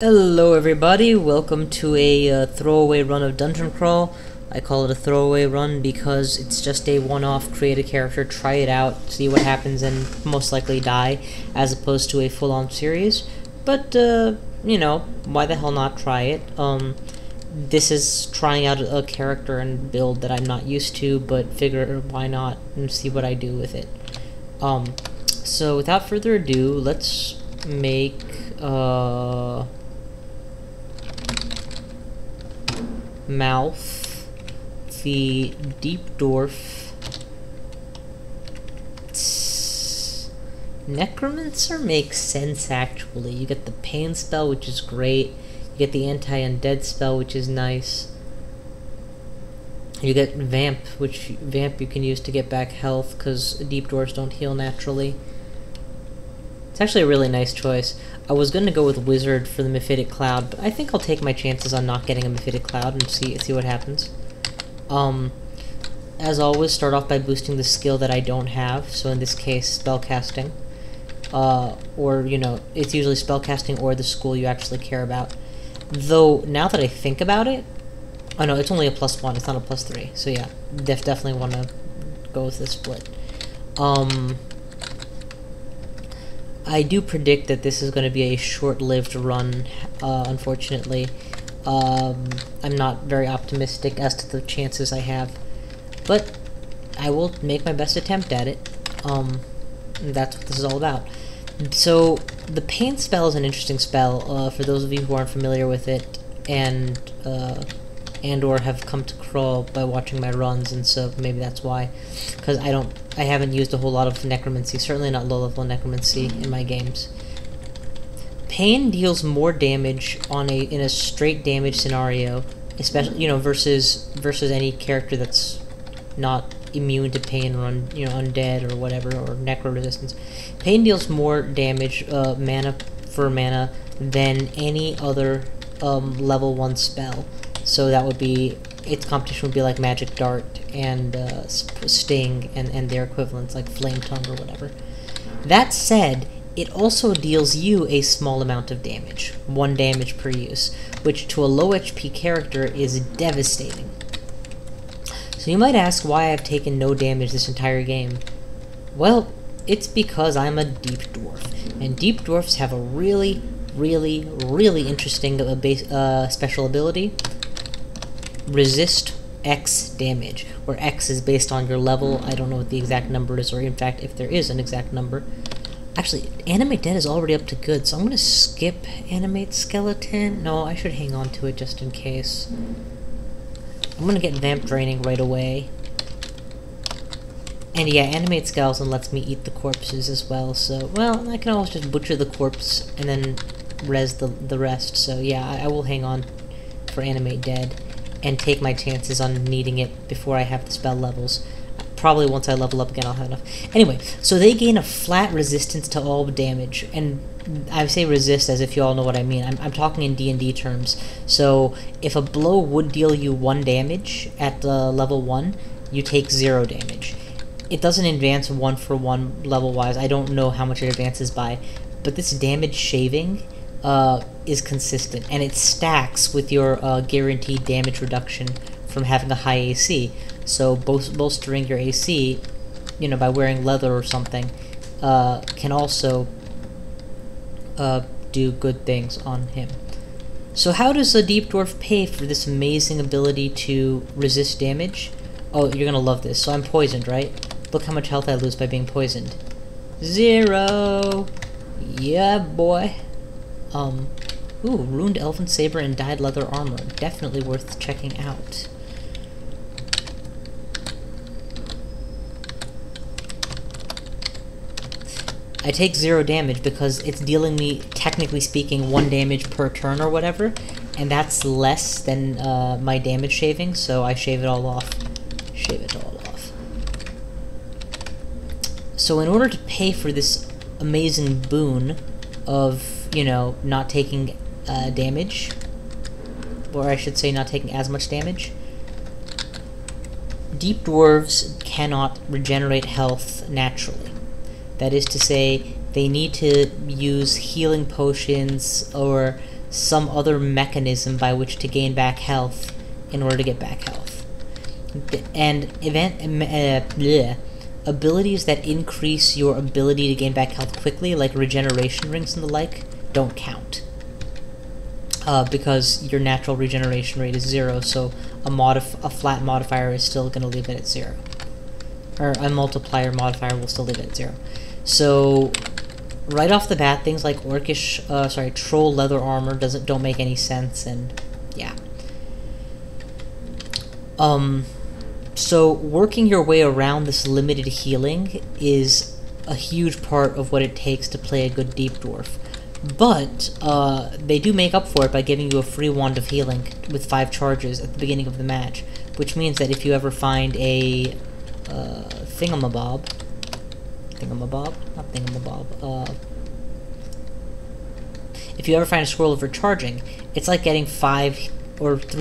Hello everybody, welcome to a throwaway run of Dungeon Crawl. I call it a throwaway run because it's just a one-off, create a character, try it out, see what happens, and most likely die, as opposed to a full-on series. But, you know, why the hell not try it? This is trying out a character and build that I'm not used to, but figure why not and see what I do with it. So without further ado, let's make, Malph, the Deep Dwarf. Necromancer makes sense, actually. You get the pain spell, which is great. You get the anti-undead spell, which is nice. You get Vamp, which you can use to get back health, because Deep Dwarfs don't heal naturally. It's actually a really nice choice. I was going to go with Wizard for the Mephitic Cloud, but I think I'll take my chances on not getting a Mephitic Cloud and see what happens. As always, start off by boosting the skill that I don't have, so in this case, spellcasting. Or, you know, it's usually spellcasting or the school you actually care about. Though, now that I think about it... Oh no, it's only a +1, it's not a +3, so yeah, definitely want to go with this split. I do predict that this is going to be a short-lived run, unfortunately. I'm not very optimistic as to the chances I have, but I will make my best attempt at it. That's what this is all about. So, the Pain spell is an interesting spell, for those of you who aren't familiar with it, and or have come to Crawl by watching my runs, and so maybe that's why. Because I haven't used a whole lot of necromancy, certainly not low-level necromancy in my games. Pain deals more damage in a straight damage scenario, especially, you know, versus any character that's not immune to pain or undead or whatever, or necro resistance. Pain deals more damage mana for mana than any other level 1 spell. So that would be, its competition would be like Magic Dart and Sting and their equivalents, like Flame Tongue or whatever. That said, it also deals you a small amount of damage, 1 damage per use, which to a low HP character is devastating. So you might ask why I've taken no damage this entire game. Well, it's because I'm a Deep Dwarf, and Deep Dwarfs have a really interesting special ability. Resist X damage, where X is based on your level. I don't know what the exact number is, or in fact, if there is an exact number. Actually, Animate Dead is already up to good, so I'm going to skip Animate Skeleton. No, I should hang on to it just in case. I'm going to get Vamp Draining right away. And yeah, Animate Skeleton lets me eat the corpses as well, so, well, I can always just butcher the corpse and then res the rest, so yeah, I will hang on for Animate Dead and take my chances on needing it before I have the spell levels. Probably once I level up again I'll have enough. Anyway, so they gain a flat resistance to all damage, and I say resist as if you all know what I mean. I'm talking in D&D terms. So if a blow would deal you 1 damage at level 1, you take 0 damage. It doesn't advance 1 for 1 level-wise. I don't know how much it advances by, but this damage shaving is consistent, and it stacks with your guaranteed damage reduction from having a high AC. So bolstering your AC, you know, by wearing leather or something, can also do good things on him. So how does a Deep Dwarf pay for this amazing ability to resist damage? Oh, you're gonna love this. So I'm poisoned, right? Look how much health I lose by being poisoned. 0! Yeah, boy. Ooh, Ruined Elven Saber and Dyed Leather Armor. Definitely worth checking out. I take 0 damage because it's dealing me, technically speaking, 1 damage per turn or whatever, and that's less than my damage shaving, so I shave it all off. Shave it all off. So in order to pay for this amazing boon of, you know, not taking damage, or I should say not taking as much damage, Deep Dwarves cannot regenerate health naturally. That is to say, they need to use healing potions or some other mechanism by which to gain back health in order to get back health. And abilities that increase your ability to gain back health quickly, like regeneration rings and the like, don't count. Because your natural regeneration rate is 0, so a flat modifier is still going to leave it at 0. Or a multiplier modifier will still leave it at 0. So, right off the bat, things like troll leather armor don't make any sense, and yeah. So working your way around this limited healing is a huge part of what it takes to play a good Deep Dwarf. But, they do make up for it by giving you a free wand of healing with 5 charges at the beginning of the match, which means that if you ever find a, if you ever find a scroll of recharging, it's like getting 3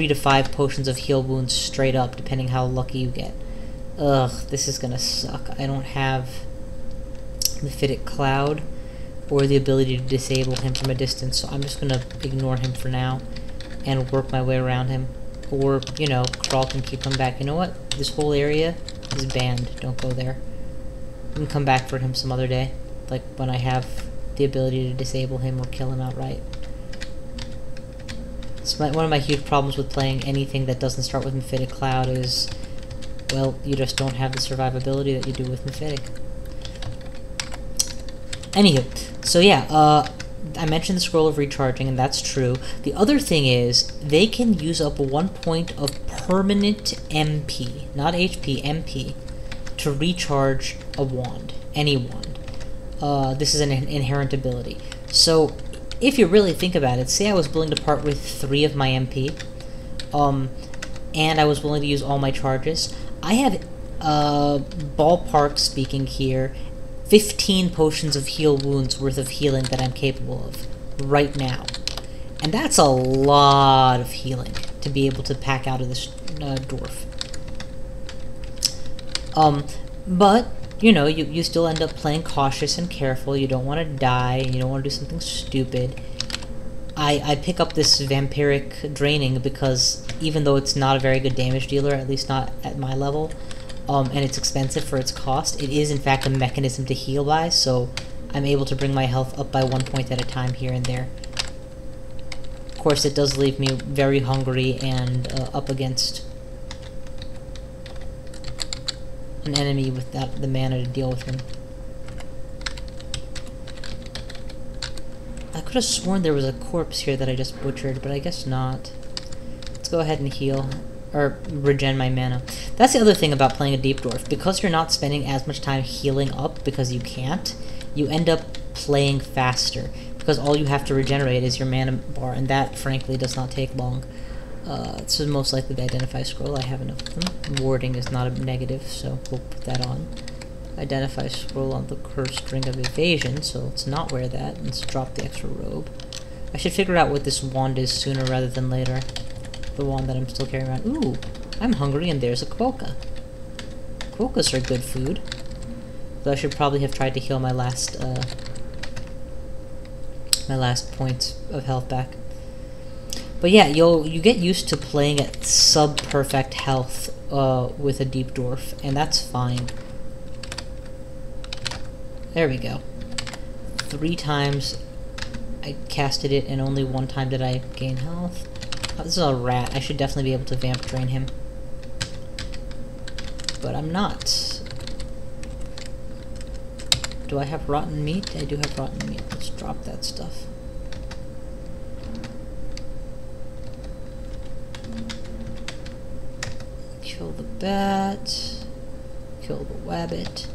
to 5 potions of heal wounds straight up, depending how lucky you get. Ugh, this is gonna suck. I don't have Mephitic Cloud or the ability to disable him from a distance, so I'm just gonna ignore him for now and work my way around him. Or, you know, Crawl can keep coming back. You know what? This whole area is banned. Don't go there. You can come back for him some other day, like when I have the ability to disable him or kill him outright. It's one of my huge problems with playing anything that doesn't start with Mephitic Cloud is, well, you just don't have the survivability that you do with Mephitic. Anywho, so yeah, I mentioned the Scroll of Recharging, and that's true. The other thing is, they can use up 1 point of permanent MP, not HP, MP, to recharge a wand, any wand. This is an inherent ability. So, if you really think about it, say I was willing to part with 3 of my MP, and I was willing to use all my charges, I have, ballpark speaking here, 15 potions of heal wounds worth of healing that I'm capable of right now. And that's a lot of healing to be able to pack out of this dwarf. But, you know, you still end up playing cautious and careful. You don't want to die, and you don't want to do something stupid. I pick up this Vampiric Draining because even though it's not a very good damage dealer, at least not at my level, and it's expensive for its cost, it is in fact a mechanism to heal by, so I'm able to bring my health up by 1 point at a time here and there. Of course, it does leave me very hungry and up against an enemy without the mana to deal with him. I could have sworn there was a corpse here that I just butchered, but I guess not. Let's go ahead and heal. Or regen my mana. That's the other thing about playing a Deep Dwarf. Because you're not spending as much time healing up because you can't, you end up playing faster. Because all you have to regenerate is your mana bar, and that, frankly, does not take long. This is most likely the Identify Scroll. I have enough of them. Warding is not a negative, so we'll put that on. Identify Scroll on the Cursed Ring of Evasion, so let's not wear that. Let's drop the extra robe. I should figure out what this wand is sooner rather than later. The wand that I'm still carrying around. Ooh, I'm hungry and there's a quokka. Quokkas are good food. Though I should probably have tried to heal my last points of health back. But yeah, you get used to playing at sub-perfect health with a Deep Dwarf, and that's fine. There we go. 3 times I casted it, and only 1 time did I gain health. Oh, this is a rat. I should definitely be able to vamp drain him. But I'm not. Do I have rotten meat? I do have rotten meat. Let's drop that stuff. Kill the bat. Kill the wabbit.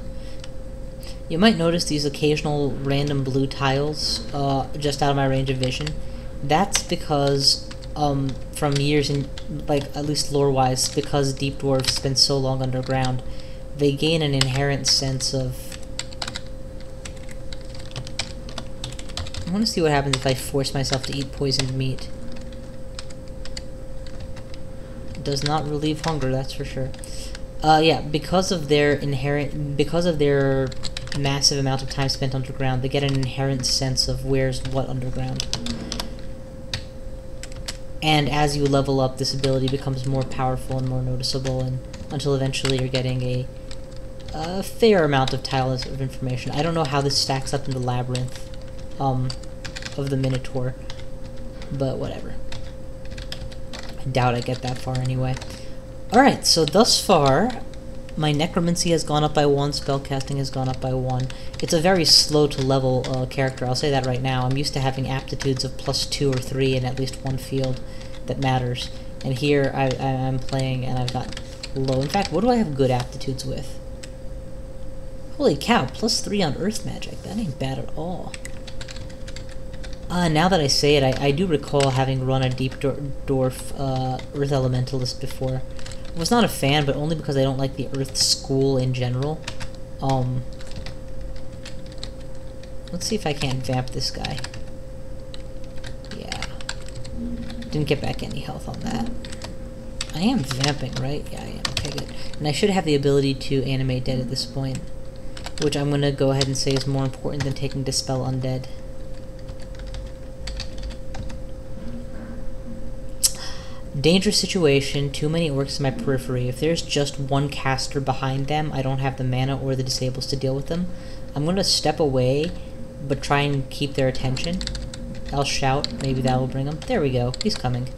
You might notice these occasional random blue tiles just out of my range of vision. That's because from years in, like, at least lore-wise, because Deep Dwarfs spend so long underground, they gain an inherent sense of... I want to see what happens if I force myself to eat poisoned meat. It does not relieve hunger, that's for sure. Yeah, because of their massive amount of time spent underground, they get an inherent sense of where's what underground. And as you level up, this ability becomes more powerful and more noticeable, and until eventually you're getting a fair amount of tiles of information. I don't know how this stacks up in the labyrinth of the Minotaur, but whatever. I doubt I get that far anyway. Alright, so thus far, my necromancy has gone up by 1, spellcasting has gone up by 1. It's a very slow to level character, I'll say that right now. I'm used to having aptitudes of +2 or 3 in at least one field that matters. And here I'm playing and I've got low. In fact, what do I have good aptitudes with? Holy cow, +3 on earth magic. That ain't bad at all. Now that I say it, I do recall having run a deep dwarf earth elementalist before. I was not a fan, but only because I don't like the earth school in general. Let's see if I can't vamp this guy. Yeah. Didn't get back any health on that. I am vamping, right? Yeah, I am. Okay, good. And I should have the ability to animate dead at this point, which I'm going to go ahead and say is more important than taking Dispel Undead. Dangerous situation, too many orcs in my periphery. If there's just one caster behind them, I don't have the mana or the disables to deal with them. I'm going to step away, but try and keep their attention. I'll shout, maybe that will bring them. There we go, he's coming.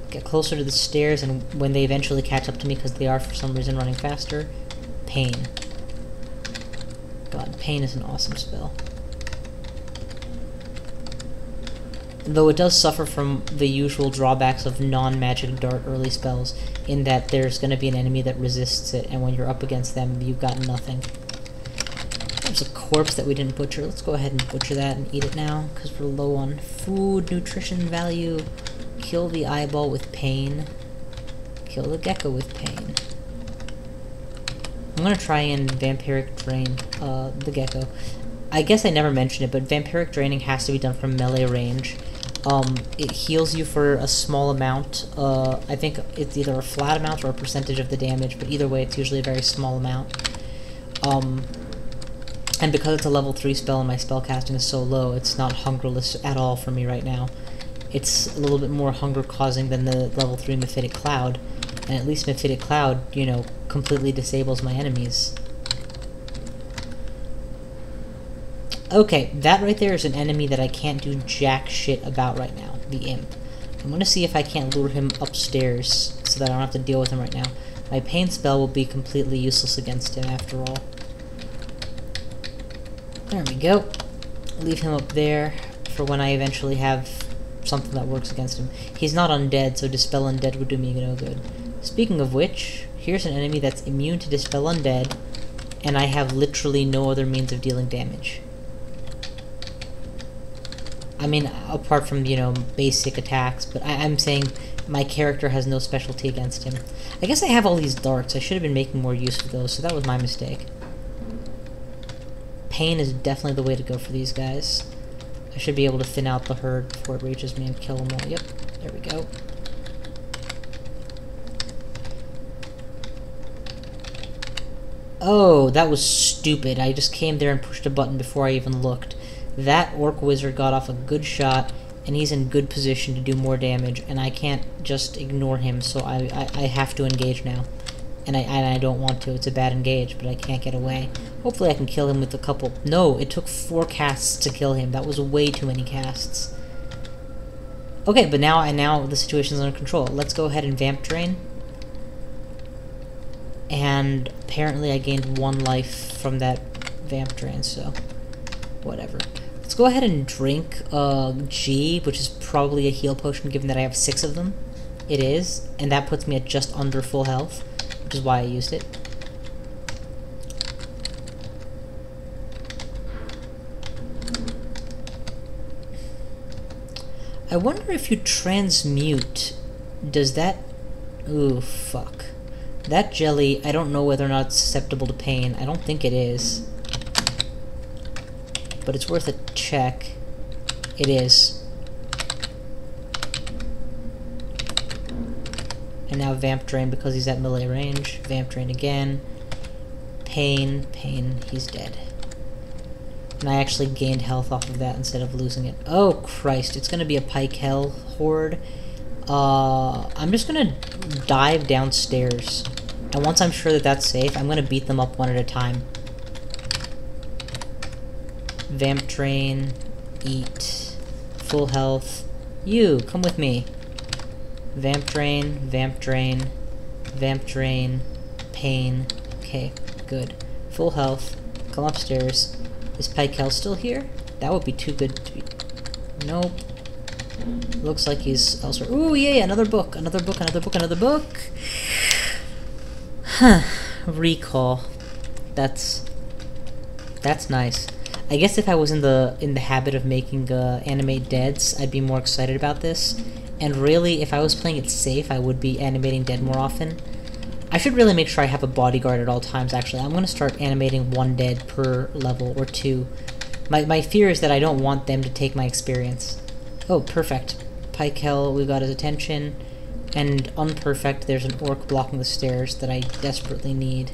Get closer to the stairs, and when they eventually catch up to me, because they are for some reason running faster, Pain. God, Pain is an awesome spell. Though it does suffer from the usual drawbacks of non-magic dart early spells, in that there's going to be an enemy that resists it, and when you're up against them, you've got nothing. There's a corpse that we didn't butcher. Let's go ahead and butcher that and eat it now, because we're low on food, nutrition value. Kill the eyeball with Pain. Kill the gecko with Pain. I'm going to try and Vampiric Drain the gecko. I guess I never mentioned it, but Vampiric Draining has to be done from melee range. It heals you for a small amount. I think it's either a flat amount or a percentage of the damage, but either way, it's usually a very small amount. And because it's a level 3 spell and my spellcasting is so low, it's not hungerless at all for me right now. It's a little bit more hunger-causing than the level 3 Mephitic Cloud, and at least Mephitic Cloud, you know, completely disables my enemies. Okay, that right there is an enemy that I can't do jack shit about right now, the imp. I'm gonna see if I can't lure him upstairs so that I don't have to deal with him right now. My pain spell will be completely useless against him after all. There we go. Leave him up there for when I eventually have something that works against him. He's not undead, so Dispel Undead would do me no good. Speaking of which, here's an enemy that's immune to Dispel Undead, and I have literally no other means of dealing damage. I mean, apart from, you know, basic attacks, but I'm saying my character has no specialty against him. I guess I have all these darts. I should have been making more use of those, so that was my mistake. Pain is definitely the way to go for these guys. I should be able to thin out the herd before it reaches me and kill them all. Yep, there we go. Oh, that was stupid. I just came there and pushed a button before I even looked. That orc wizard got off a good shot, and he's in good position to do more damage, and I can't just ignore him, so I have to engage now. And I don't want to. It's a bad engage, but I can't get away. Hopefully I can kill him with a couple... No, it took 4 casts to kill him. That was way too many casts. Okay, but now the situation's under control. Let's go ahead and Vamp Drain. And apparently I gained 1 life from that Vamp Drain, so... whatever. Let's go ahead and drink G, which is probably a heal potion given that I have 6 of them. It is, and that puts me at just under full health, which is why I used it. I wonder if you transmute, does that... Ooh, fuck. That jelly, I don't know whether or not it's susceptible to pain. I don't think it is. But it's worth a check. It is. And now Vamp Drain because he's at melee range. Vamp Drain again. Pain, Pain, he's dead. And I actually gained health off of that instead of losing it. Oh, Christ. It's going to be a pike hell horde. I'm just going to dive downstairs. And once I'm sure that that's safe, I'm going to beat them up one at a time. Vamp drain. Eat. Full health. You, come with me. Vamp drain. Vamp drain. Vamp drain. Pain. Okay, good. Full health. Come upstairs. Is Pike Hell still here? That would be too good to be... Nope. Looks like he's elsewhere. Ooh, yay, another book. Another book, another book, another book. Huh. Recall. That's nice. I guess if I was in the habit of making animate deads, I'd be more excited about this. And really, if I was playing it safe, I would be animating dead more often. I should really make sure I have a bodyguard at all times, actually. I'm going to start animating 1 dead per level, or 2. My fear is that I don't want them to take my experience. Oh, perfect. Pike Hell, we got his attention. And unperfect, there's an orc blocking the stairs that I desperately need.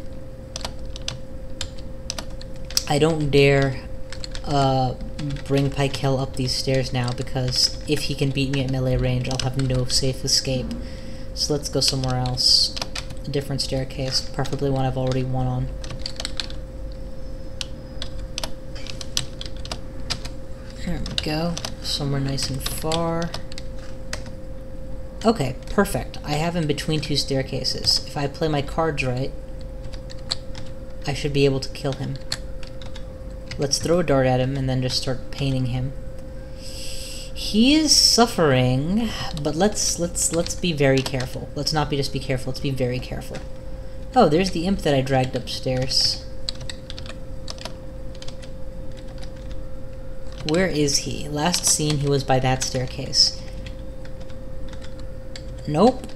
I don't dare bring Pike Hell up these stairs now, because if he can beat me at melee range, I'll have no safe escape. So let's go somewhere else. A different staircase, preferably one I've already won on. There we go. Somewhere nice and far. Okay, perfect. I have him between 2 staircases. If I play my cards right, I should be able to kill him. Let's throw a dart at him and then just start paining him. He is suffering, but let's be very careful. Let's not just be careful, let's be very careful. Oh, there's the imp that I dragged upstairs. Where is he? Last seen, he was by that staircase. Nope.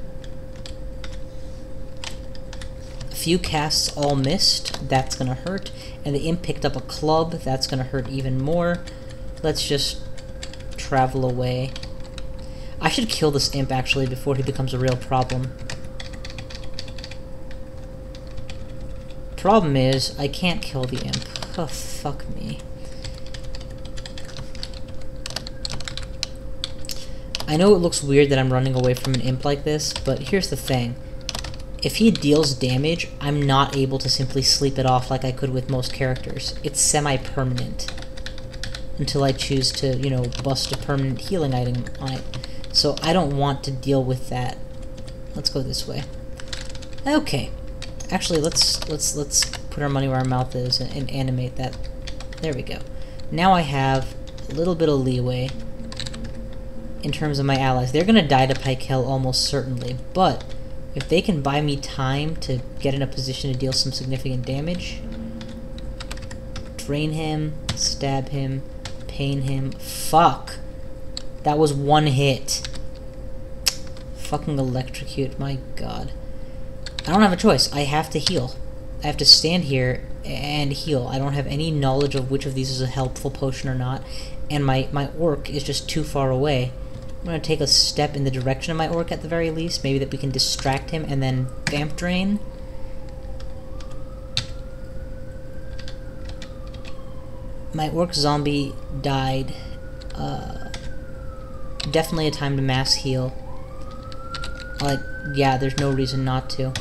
A few casts all missed. That's gonna hurt. And the imp picked up a club. That's gonna hurt even more. Let's just travel away. I should kill this imp, actually, before he becomes a real problem. Problem is, I can't kill the imp. Oh, fuck me. I know it looks weird that I'm running away from an imp like this, but here's the thing. If he deals damage, I'm not able to simply sleep it off like I could with most characters. It's semi-permanent. Until I choose to, you know, bust a permanent healing item on it. So I don't want to deal with that. Let's go this way. Okay. Actually, let's put our money where our mouth is and animate that. There we go. Now I have a little bit of leeway in terms of my allies. They're gonna die to Pike Hell almost certainly, but if they can buy me time to get in a position to deal some significant damage, drain him, stab him, pain him. Fuck! That was 1 hit. Fucking electrocute, my god. I don't have a choice. I have to heal. I have to stand here and heal. I don't have any knowledge of which of these is a helpful potion or not, and my orc is just too far away. I'm gonna take a step in the direction of my orc at the very least, maybe that we can distract him and then vamp drain. My orc zombie died. Definitely a time to mass heal. Like, yeah, there's no reason not to.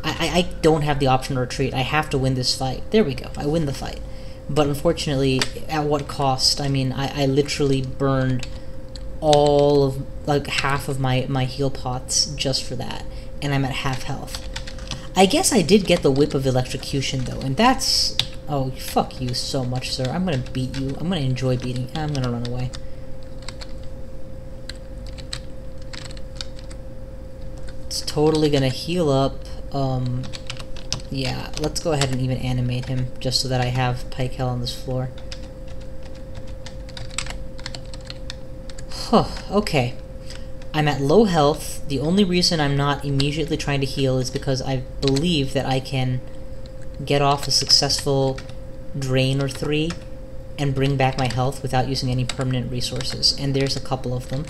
I don't have the option to retreat. I have to win this fight. There we go. I win the fight. But unfortunately, at what cost? I mean, I literally burned all of, like, half of my heal pots just for that. And I'm at half health. I guess I did get the whip of electrocution, though, and that's... Oh, fuck you so much, sir. I'm gonna beat you. I'm gonna enjoy beating. I'm gonna run away. It's totally gonna heal up. Yeah, let's go ahead and even animate him, just so that I have Pike Hell on this floor. Huh, okay. I'm at low health. The only reason I'm not immediately trying to heal is because I believe that I can get off a successful drain or 3 and bring back my health without using any permanent resources. And there's a couple of them.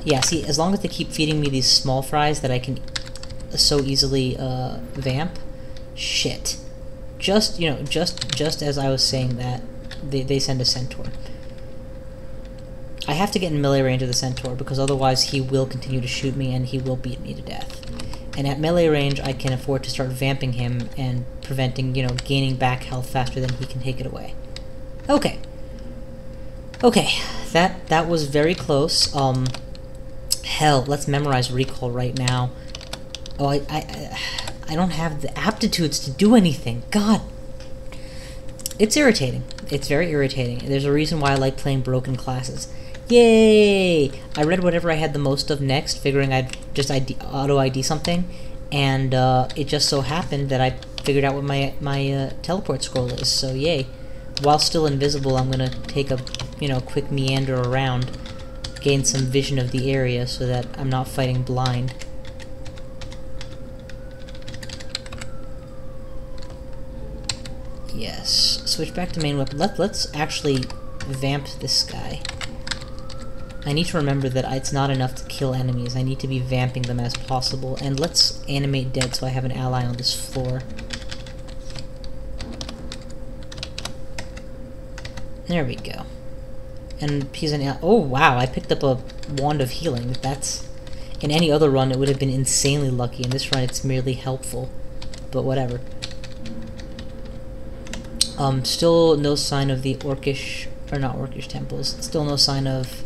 Yeah, see, as long as they keep feeding me these small fries that I can so easily vamp. Shit. just, you know, just as I was saying that, they send a centaur. I have to get in melee range of the centaur, because otherwise he will continue to shoot me and he will beat me to death. And at melee range, I can afford to start vamping him and preventing, you know, gaining back health faster than he can take it away. Okay. Okay, that was very close. Hell, let's memorize recall right now. Oh, I don't have the aptitudes to do anything. God. It's irritating. It's very irritating. There's a reason why I like playing broken classes. Yay! I read whatever I had the most of next, figuring I'd just auto-ID something, and it just so happened that I figured out what my teleport scroll is, so yay. While still invisible, I'm gonna take a, you know, quick meander around, gain some vision of the area so that I'm not fighting blind. Yes, switch back to main weapon. Let's actually vamp this guy. I need to remember that it's not enough to kill enemies. I need to be vamping them as possible. And let's animate dead so I have an ally on this floor. There we go. And he's an... Oh, wow, I picked up a wand of healing. That's... In any other run, it would have been insanely lucky. In this run, it's merely helpful. But whatever. Still no sign of the orcish... Or not orcish temples. Still no sign of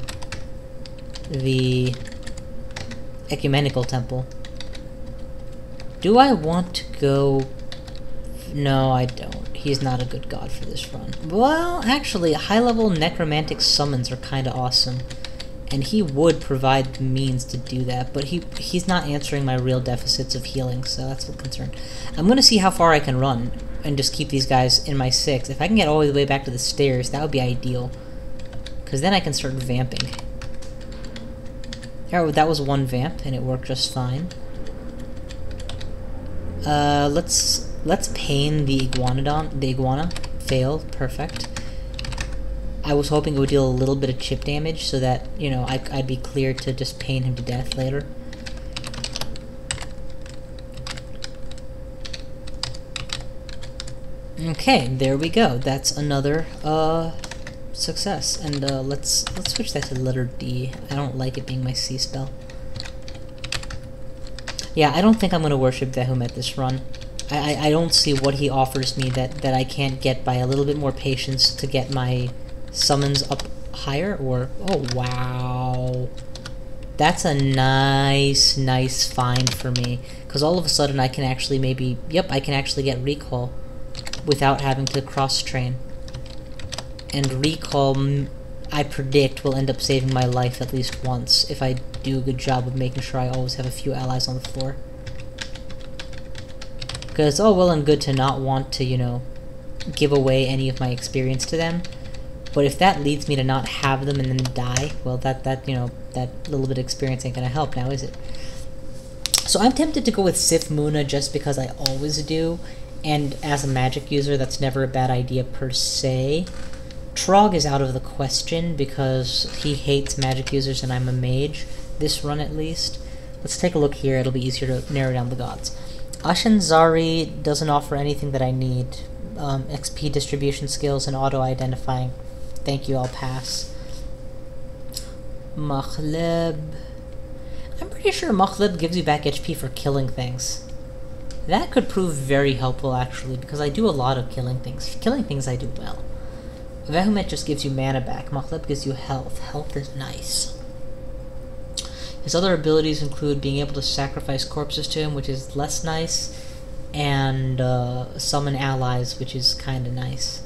the ecumenical temple. Do I want to go... No, I don't. He's not a good god for this run. Well, actually, high-level necromantic summons are kind of awesome. And he would provide the means to do that, but he's not answering my real deficits of healing, so that's a concern. I'm going to see how far I can run and just keep these guys in my 6. If I can get all the way back to the stairs, that would be ideal. Because then I can start vamping. Oh, that was one vamp, and it worked just fine. Let's pain the iguana. Fail. Perfect. I was hoping it would deal a little bit of chip damage so that, you know, I'd be clear to just pain him to death later. Okay, there we go. That's another success. And let's switch that to letter D. I don't like it being my C spell. Yeah, I don't think I'm gonna worship Vehumet this run. I don't see what he offers me that I can't get by a little bit more patience to get my summons up higher, or... Oh, wow. That's a nice find for me. Because all of a sudden I can actually maybe... Yep, I can actually get recall without having to cross-train. And recall, I predict, will end up saving my life at least once if I do a good job of making sure I always have a few allies on the floor. Because it's all well and good to not want to, you know, give away any of my experience to them. But if that leads me to not have them and then die, well, that you know, that little bit of experience ain't gonna help now, is it? So I'm tempted to go with Sif Muna just because I always do, and as a magic user, that's never a bad idea per se. Trog is out of the question because he hates magic users and I'm a mage, this run at least. Let's take a look here, it'll be easier to narrow down the gods. Ashen doesn't offer anything that I need. XP distribution skills and auto-identifying. Thank you, I'll pass. Makhleb. I'm pretty sure Makhleb gives you back HP for killing things. That could prove very helpful, actually, because I do a lot of killing things. Killing things I do well. Vehumet just gives you mana back. Makhleb gives you health. Health is nice. His other abilities include being able to sacrifice corpses to him, which is less nice, and summon allies, which is kinda nice.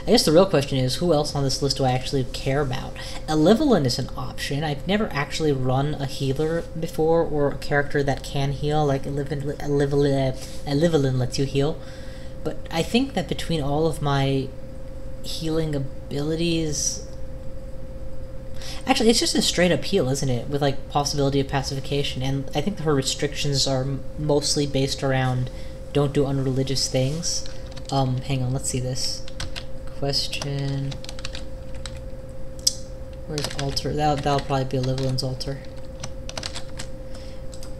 I guess the real question is, who else on this list do I actually care about? Elevelin is an option. I've never actually run a healer before, or a character that can heal, like Elevelin lets you heal. But I think that between all of my healing abilities... Actually, it's just a straight-up heal, isn't it? With, like, possibility of pacification. And I think her restrictions are mostly based around don't do unreligious things. Hang on, let's see this. Question... Where's altar? That'll probably be Olivelin's altar.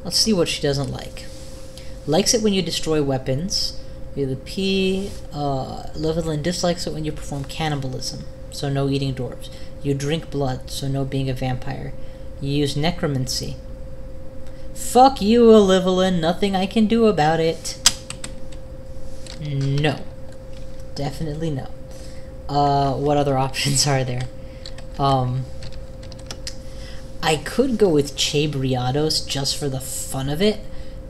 Let's see what she doesn't like. Likes it when you destroy weapons. The P, Levelin dislikes it when you perform cannibalism, so no eating dwarves. You drink blood, so no being a vampire. You use necromancy. Fuck you, Olivelin, nothing I can do about it. No. Definitely no. What other options are there? I could go with Chabriados just for the fun of it,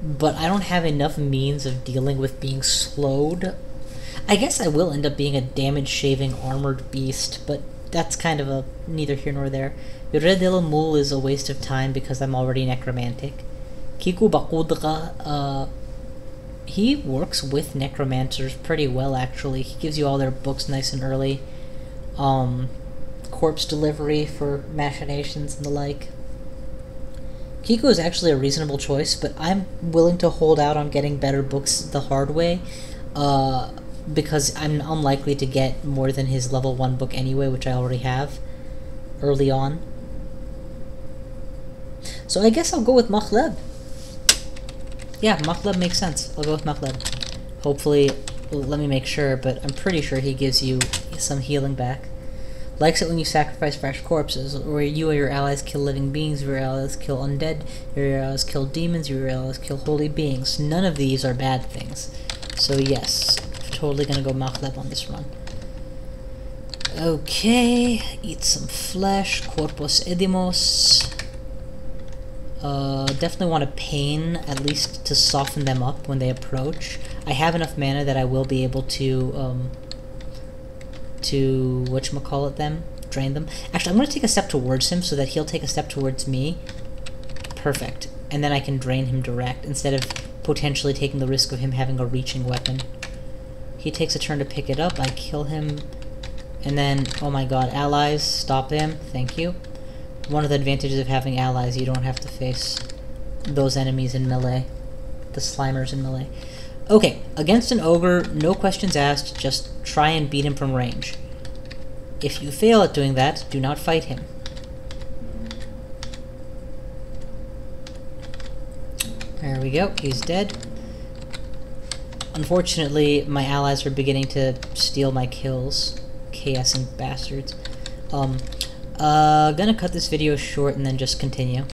but I don't have enough means of dealing with being slowed. I guess I will end up being a damage-shaving armored beast, but that's kind of a neither here nor there. Yuredil Mul is a waste of time because I'm already necromantic. Kiku Bakudra, he works with necromancers pretty well, actually. He gives you all their books nice and early. Corpse delivery for machinations and the like. Kiku is actually a reasonable choice, but I'm willing to hold out on getting better books the hard way, because I'm unlikely to get more than his level 1 book anyway, which I already have early on. So I guess I'll go with Makhleb. Yeah, Makhleb makes sense. I'll go with Makhleb. Hopefully, well, let me make sure, but I'm pretty sure he gives you some healing back. Likes it when you sacrifice fresh corpses, or you or your allies kill living beings, your allies kill undead, your allies kill demons, your allies kill holy beings. None of these are bad things. So yes, totally gonna go Makhleb on this run. Okay, eat some flesh, corpus edimos. Definitely want a pain, at least to soften them up when they approach. I have enough mana that I will be able to whatchamacallit them? Drain them. Actually, I'm going to take a step towards him so that he'll take a step towards me. Perfect. And then I can drain him direct, instead of potentially taking the risk of him having a reaching weapon. He takes a turn to pick it up, I kill him, and then, oh my god, allies, stop him, thank you. One of the advantages of having allies, you don't have to face those enemies in melee. The Slimers in melee. Okay, against an ogre, no questions asked, just try and beat him from range. If you fail at doing that, do not fight him. There we go, he's dead. Unfortunately, my allies are beginning to steal my kills. KSing bastards. Gonna cut this video short and then just continue.